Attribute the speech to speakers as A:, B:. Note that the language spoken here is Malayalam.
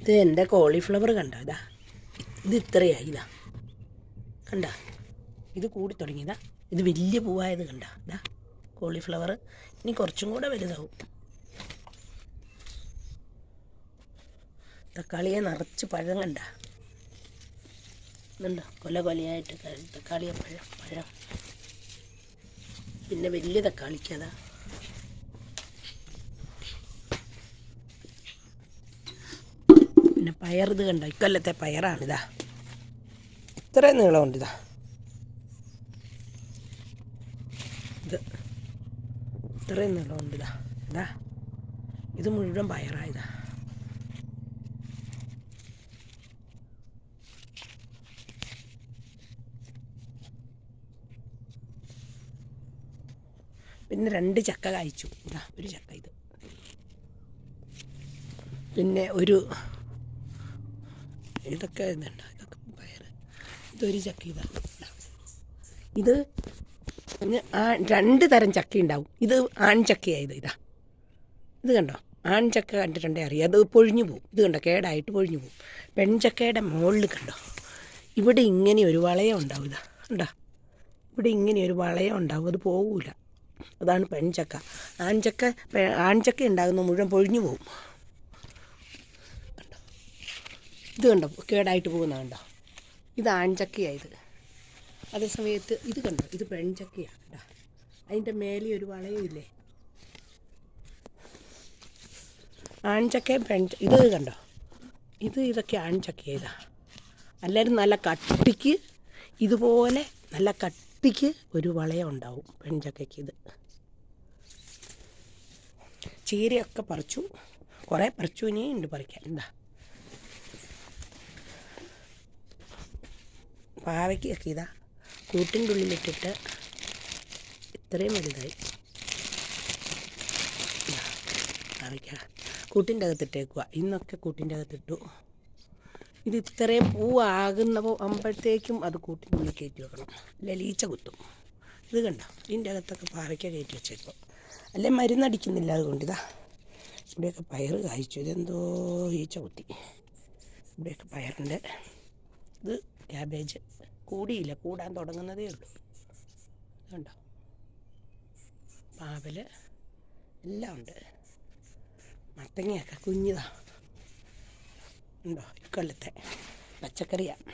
A: ഇത് എൻ്റെ കോളിഫ്ലവർ കണ്ടോ? ഇത് ഇത്രയായി. കണ്ട, ഇത് കൂടി തുടങ്ങിയതാ. ഇത് വലിയ പൂവായത് കണ്ട. കോളിഫ്ലവർ ഇനി കുറച്ചും കൂടെ വലുതാവും. തക്കാളിയെ നിറച്ച് പഴം കണ്ട. ഇതുണ്ടോ കൊലയായിട്ട് തക്കാളിയെ പഴം. പിന്നെ വലിയ തക്കാളിക്കതാ. പിന്നെ പയർ ഇത് കണ്ടോ, ഇക്കൊല്ലത്തെ പയറാണിതാ. ഇത്രയും നീളമുണ്ട്. ഇത് ഇത്രയും നീളമുണ്ട്. ഇത് മുഴുവൻ പയറായതാ. പിന്നെ 2 ചക്ക കായ്ച്ചു. ഒരു ചക്ക ഇത്. പിന്നെ ഇതൊക്കെ ഇതുണ്ട്. ഇതൊക്കെ പയർ. ഇതൊരു ചക്ക. ഇത് 2 തരം ചക്ക ഉണ്ടാവും. ഇത് ആൺചക്കയായത്. ഇത് കണ്ടോ, ആൺചക്ക കണ്ടിട്ടുണ്ടേ അറിയാം. അത് പൊഴിഞ്ഞു പോവും. ഇത് കണ്ടോ, കേടായിട്ട് പൊഴിഞ്ഞു പോവും. പെൺചക്കയുടെ മുകളിൽ കണ്ടോ, ഇവിടെ ഇങ്ങനെ ഒരു വളയം ഉണ്ടാവും. കണ്ടോ, ഇവിടെ ഇങ്ങനെ ഒരു വളയം ഉണ്ടാവും. അത് പോകൂല. അതാണ് പെൺചക്ക. ആൺചക്ക ഉണ്ടാകുന്ന മുഴുവൻ പൊഴിഞ്ഞു പോവും. കണ്ടോ, ഇത് കണ്ടോ, കേടായിട്ട് പോകുന്ന കണ്ടോ. ഇത് ആൺചക്കയായത്. അതേസമയത്ത് ഇത് കണ്ടോ, ഇത് പെൺചക്കയാണ്. അതിൻ്റെ മേലെ ഒരു വളയം ഇല്ലേ. ആൺചക്കയും ഇത് കണ്ടോ, ഇതൊക്കെ ആൺചക്കയാ. എല്ലാവരും നല്ല കട്ടിക്ക് ഇതുപോലെ നല്ല കട്ടിക്ക് ഒരു വളയം ഉണ്ടാവും പെൺചക്കയ്ക്ക്. ഇത് ചീരയൊക്കെ പറിച്ചു, കുറേ പറിച്ചു. ഇനിയും ഉണ്ട് പറിക്കാൻ. പാവയ്ക്കൊക്കെ കൂട്ടിൻ്റെ ഉള്ളിലിട്ടിട്ട് ഇത്രയും വലുതായി. പാവയ്ക്ക കൂട്ടിൻ്റെ അകത്തിട്ടേക്കുക. ഇന്നൊക്കെ കൂട്ടിൻ്റെ അകത്തിട്ടു. ഇത് ഇത്രയും ആകുമ്പോഴത്തേക്കും അത് കൂട്ടിൻ്റെ ഉള്ളിൽ കയറ്റി വെക്കണം. അല്ലെങ്കിൽ ഈച്ച കുത്തും. ഇത് കണ്ടോ, ഇതിൻ്റെ അകത്തൊക്കെ പാവയ്ക്ക കയറ്റി വെച്ചേക്കും. അല്ലെ മരുന്നടിക്കുന്നില്ല. അതുകൊണ്ട് ഇവിടെയൊക്കെ പയർ കായ്ച്ചു. ഇതെന്തോ ഈച്ച കുത്തി. ഇവിടെയൊക്കെ പയറുണ്ട്. ഇത് ക്യാബേജ് കൂടിയില്ല, കൂടാൻ തുടങ്ങുന്നതേ ഉള്ളൂ. കണ്ടോ, പാവൽ എല്ലാം ഉണ്ട്. മത്തങ്ങയൊക്കെ കുഞ്ഞിതാ. ഉണ്ടോ, ഇക്കൊല്ലത്തെ പച്ചക്കറിയാണ്.